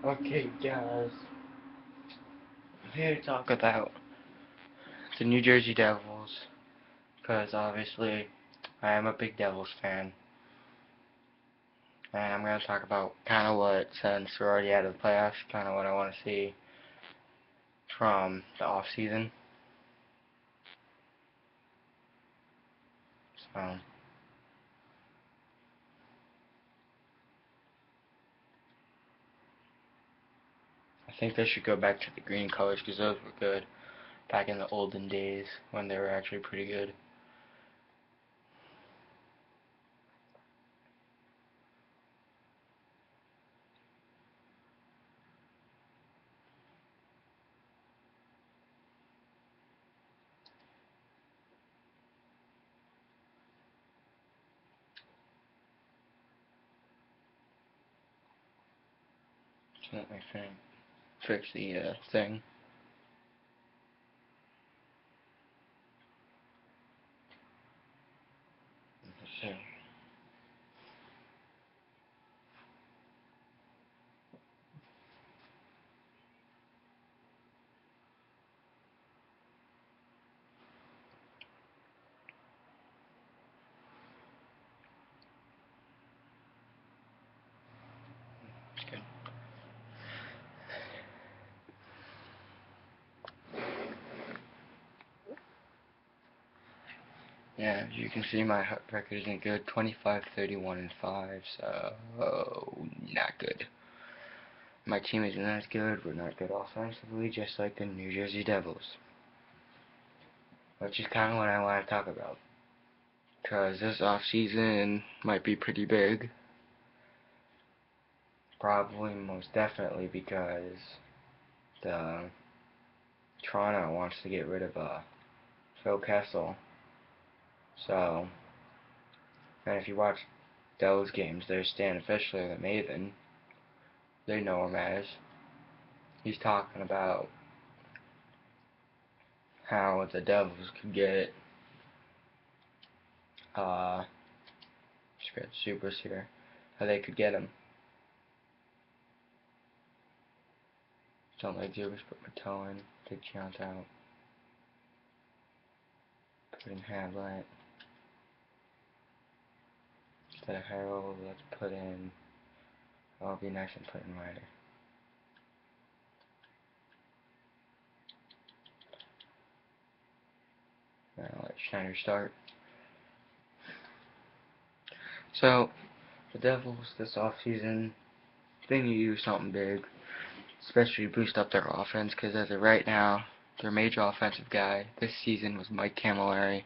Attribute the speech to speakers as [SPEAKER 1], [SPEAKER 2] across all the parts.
[SPEAKER 1] Okay, guys, I'm here to talk about the New Jersey Devils, because obviously I am a big Devils fan, and I'm going to talk about kind of what, since we're already out of the playoffs, kind of what I want to see from the off season. So, I think they should go back to the green colors, because those were good back in the olden days when they were actually pretty good. So let me fix the thing. So, it's good. Yeah, as you can see, my record isn't good. 25, 31, and 5, so not good. My team isn't as good. We're not good offensively, just like the New Jersey Devils, which is kind of what I want to talk about. Because this offseason might be pretty big. Probably, most definitely, because the Toronto wants to get rid of Phil Kessel. So, and if you watch those games, there's Stan Fischler, the Maven. They know him as. He's talking about how the Devils could get just got supers here. How they could get him. Don't like supers, put my toe in, take chance out. Put in Hamlet. Instead of Harold, let's put in, I'll be nice and put in Ryder. Now let Schneider start. So, the Devils this offseason, they need to do something big, especially boost up their offense, because as of right now, their major offensive guy this season was Mike Camilleri.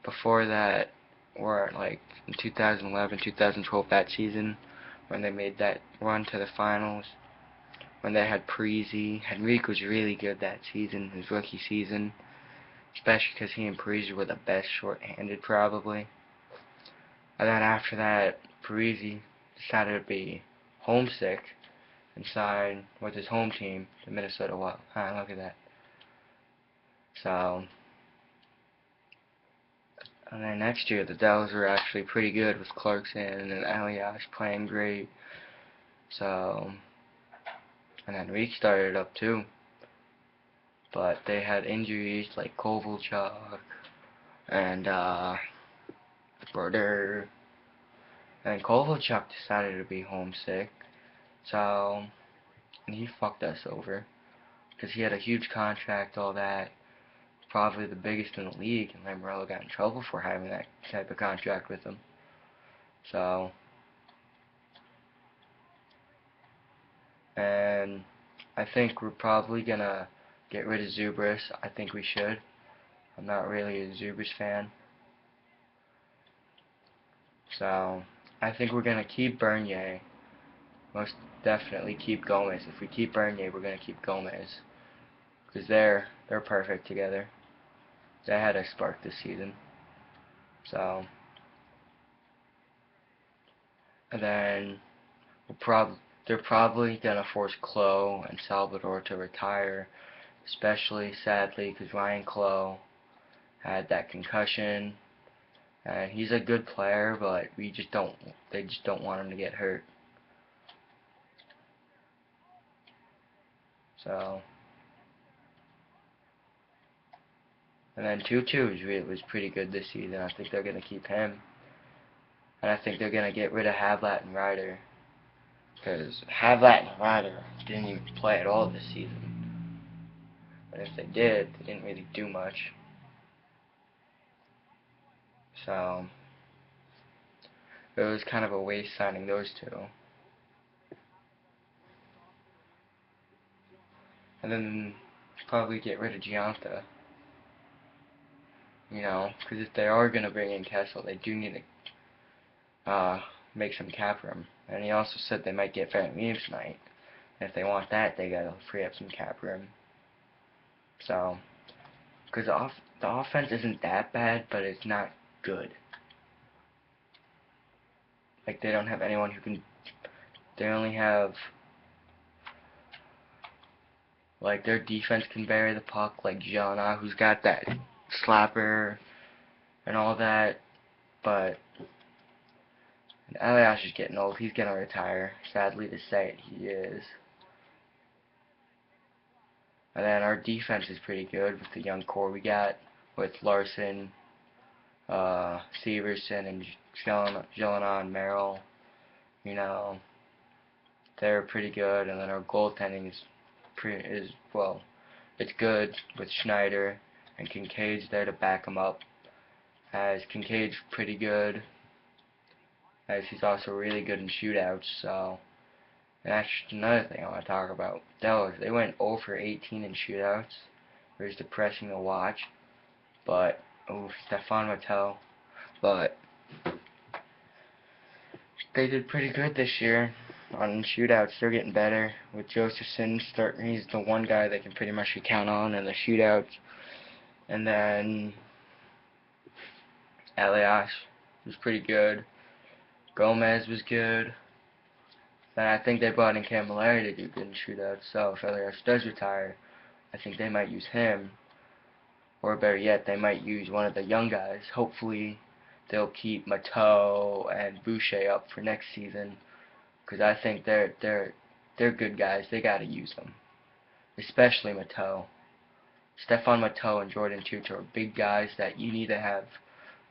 [SPEAKER 1] Before that, or like in 2011, 2012, that season, when they made that run to the finals, when they had Parisi. Henrique was really good that season, his rookie season, especially because he and Parisi were the best short-handed probably. And then after that, Parisi decided to be homesick and signed with his home team, the Minnesota Wild. Look at that. So, and then next year, the Devils were actually pretty good with Clarkson and Elias playing great. So, and then Reek started up too. But they had injuries like Kovalchuk and Broder. And Kovalchuk decided to be homesick. So, and he fucked us over. Because he had a huge contract, all that. Probably the biggest in the league. And Lamoriello got in trouble for having that type of contract with him. So, and I think we're probably gonna get rid of Zubris. I think we should. I'm not really a Zubris fan. So, I think we're gonna keep Bernier. Most definitely keep Gomez. If we keep Bernier, we're gonna keep Gomez. Because they're perfect together. They had a spark this season. So, and then they're probably gonna force Clo and Salvador to retire, especially sadly because Ryan Clo had that concussion, and he's a good player, but they just don't want him to get hurt. So, and then Tutu was pretty good this season. I think they're gonna keep him, and I think they're gonna get rid of Havlat and Ryder, because Havlat and Ryder didn't even play at all this season. And if they did, they didn't really do much. So it was kind of a waste signing those two. And then probably get rid of Gianta. You know, because if they are going to bring in Kessel, they do need to make some cap room. And he also said they might get Van Reeves tonight. And if they want that, they got to free up some cap room. So, because the offense isn't that bad, but it's not good. Like, they don't have anyone who can... They only have... Like, their defense can bury the puck, like Jana, who's got that slapper and all that, but Elias is getting old. He's going to retire. Sadly to say it, he is. And then our defense is pretty good with the young core we got, with Larson, Severson, and Jelena and Merrill. You know, they're pretty good. And then our goaltending well, it's good with Schneider, and Kincaid's there to back him up. As Kincaid's pretty good, as he's also really good in shootouts. So, and that's just another thing I want to talk about. Devils, they went 0 for 18 in shootouts. It was depressing to watch. But, Stefan Mattel. But they did pretty good this year on shootouts. They're getting better with Josephson. He's the one guy they can pretty much count on in the shootouts. And then Elias was pretty good. Gomez was good. And I think they brought in Camilleri to do good in shootouts. So if Elias does retire, I think they might use him. Or better yet, they might use one of the young guys. Hopefully, they'll keep Mateau and Boucher up for next season, because I think they're good guys. They got to use them, especially Mateau. Stefan Mateau and Jordan Tutu are big guys that you need to have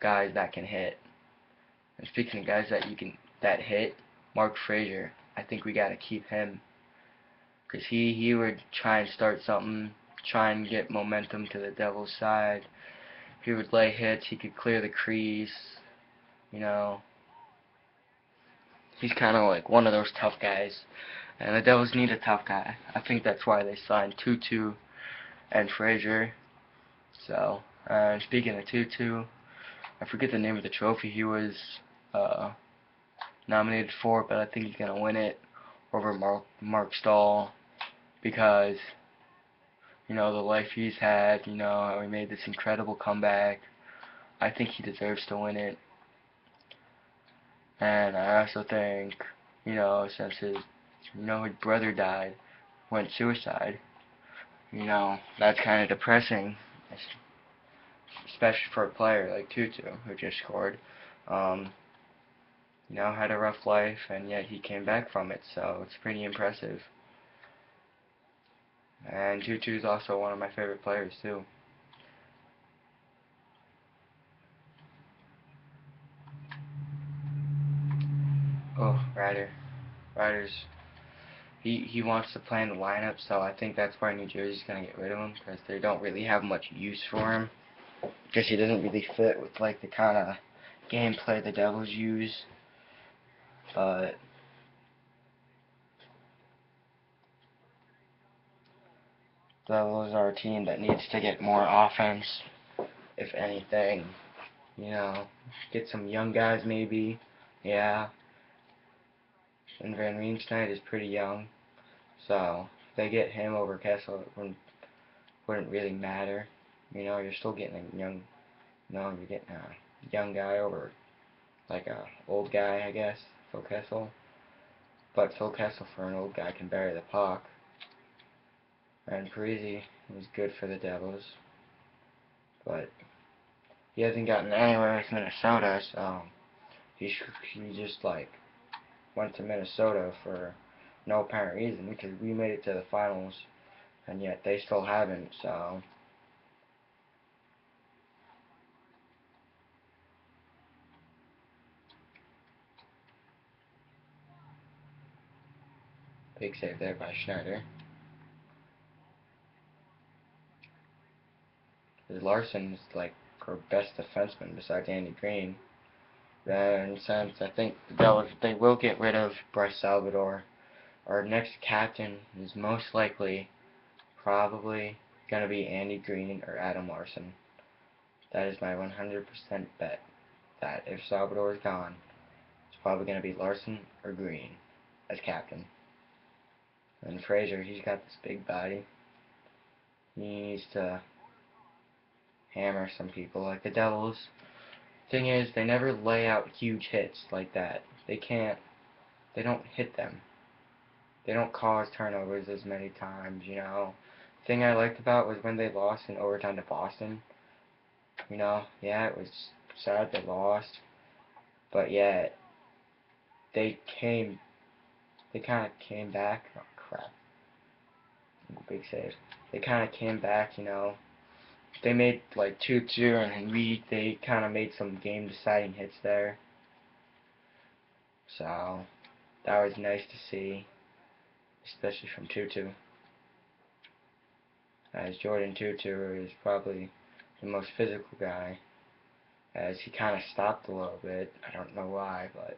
[SPEAKER 1] guys that can hit. And speaking of guys that hit, Mark Frazier, I think we got to keep him, because he would try and start something. Try and get momentum to the Devils' side. He would lay hits. He could clear the crease. You know, he's kind of like one of those tough guys, and the Devils need a tough guy. I think that's why they signed Tutu and Frazier. So, speaking of Tutu, I forget the name of the trophy he was nominated for, but I think he's gonna win it over Mark Stahl, because you know, the life he's had, you know, how he made this incredible comeback. I think he deserves to win it. And I also think, you know, since his brother died, went suicide, you know, that's kind of depressing, especially for a player like Tutu, who just scored. You know, had a rough life, and yet he came back from it, so it's pretty impressive. And Tutu's also one of my favorite players, too. Oh, Ryder's, he wants to play in the lineup, so I think that's why New Jersey's going to get rid of him, because they don't really have much use for him. Because he doesn't really fit with, like, the kind of gameplay the Devils use. But Devils are a team that needs to get more offense, if anything. You know, get some young guys maybe. Yeah. And Van Riemsdyk is pretty young. So, if they get him over Kessel, it wouldn't really matter. You know, you're still getting a young, you're getting a young guy over, like a old guy, I guess, Phil Kessel. But Phil Kessel, for an old guy, can bury the puck. And Parisi was good for the Devils. But he hasn't gotten anywhere with Minnesota, so he just, like, went to Minnesota for no apparent reason, because we made it to the finals and yet they still haven't, so big save there by Schneider. Larson's like our best defenseman besides Andy Green. Then since I think the Devils, they will get rid of Bryce Salvador, our next captain is most likely probably going to be Andy Green or Adam Larson. That is my 100% bet that if Salvador is gone, it's probably going to be Larson or Green as captain. And Fraser, he's got this big body. He needs to hammer some people like the Devils. Thing is, they never lay out huge hits like that. They don't hit them. They don't cause turnovers as many times, you know. The thing I liked about was when they lost in overtime to Boston. You know, yeah, it was sad they lost, but yeah, they kind of came back. Oh crap, big save. They kind of came back, you know. They made like 2-2, and they kind of made some game-deciding hits there. So that was nice to see, especially from 2-2. As Jordan Tutu is probably the most physical guy, as he kind of stopped a little bit. I don't know why, but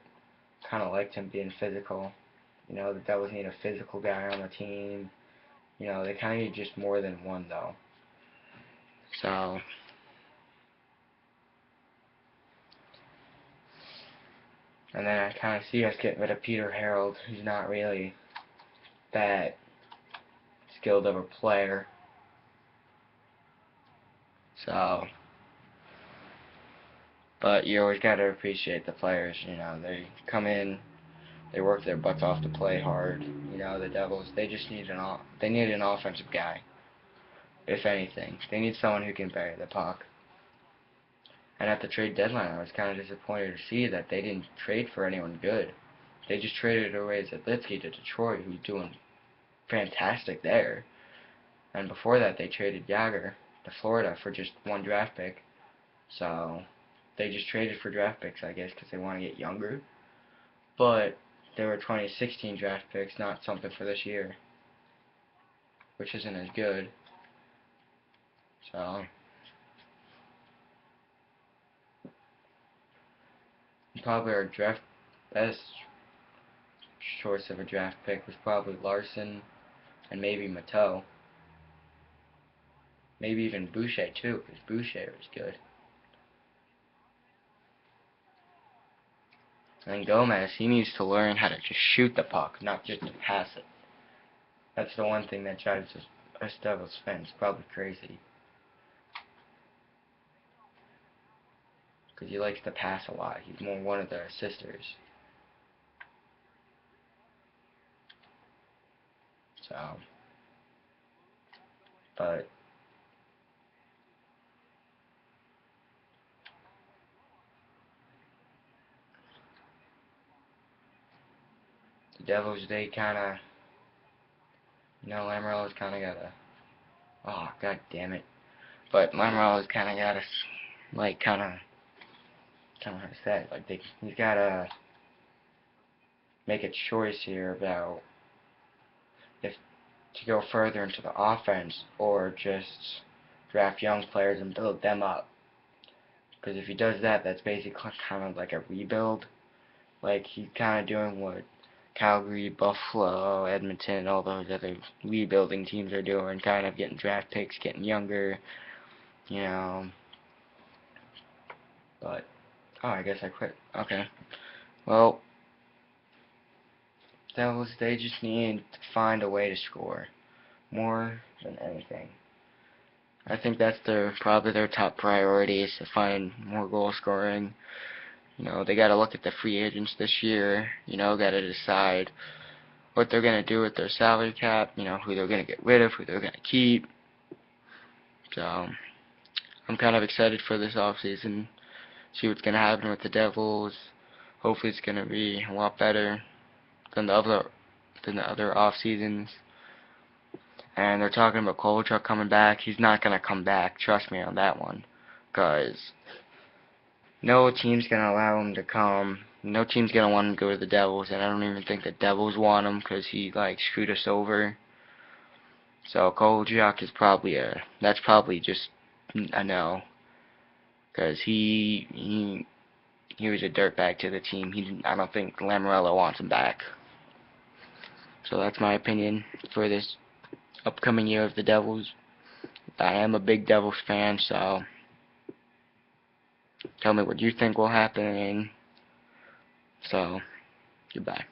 [SPEAKER 1] kind of liked him being physical. You know, the Devils need a physical guy on the team. You know, they kind of need just more than one, though. So, and then I kind of see us getting rid of Peter Harold, who's not really that skilled of a player. So, but you always got to appreciate the players. You know, they come in, they work their butts off to play hard. You know, the Devils, they just need they need an offensive guy. If anything, they need someone who can bury the puck. And at the trade deadline, I was kind of disappointed to see that they didn't trade for anyone good. They just traded away Zalitsky to Detroit, who's doing fantastic there. And before that, they traded Yager to Florida for just one draft pick. So they just traded for draft picks, I guess, because they want to get younger. But they were 2016 draft picks, not something for this year, which isn't as good. So probably our best choice of a draft pick was probably Larson and maybe Mateau. Maybe even Boucher too, because Boucher was good. And then Gomez, he needs to learn how to just shoot the puck, not just to pass it. That's the one thing that drives us Devils fans probably crazy. Because he likes to pass a lot. He's more one of the assisters. So, but the Devils, they kind of, you know, NHlL has kind of got a, oh, god damn it. But NHlL has kind of got a, like, kind of how to say it, like, he's got to make a choice here about if to go further into the offense or just draft young players and build them up. Because if he does that, that's basically kind of like a rebuild. Like, he's kind of doing what Calgary, Buffalo, Edmonton, all those other rebuilding teams are doing, kind of getting draft picks, getting younger, you know. But, oh, I guess I quit. Okay. Well, Devils, they just need to find a way to score more than anything. I think that's probably their top priority is to find more goal scoring. You know, they got to look at the free agents this year. You know, got to decide what they're going to do with their salary cap. You know, who they're going to get rid of, who they're going to keep. So, I'm kind of excited for this offseason. See what's going to happen with the Devils. Hopefully, it's going to be a lot better than the other off seasons. And they're talking about Kovalchuk coming back. He's not going to come back. Trust me on that one. Because no team's going to allow him to come. No team's going to want him to go to the Devils. And I don't even think the Devils want him because he, like, screwed us over. So Kovalchuk is probably that's probably just a no. Because he was a dirtbag to the team. I don't think Lamoriello wants him back. So that's my opinion for this upcoming year of the Devils. I am a big Devils fan, so tell me what you think will happen. So, goodbye.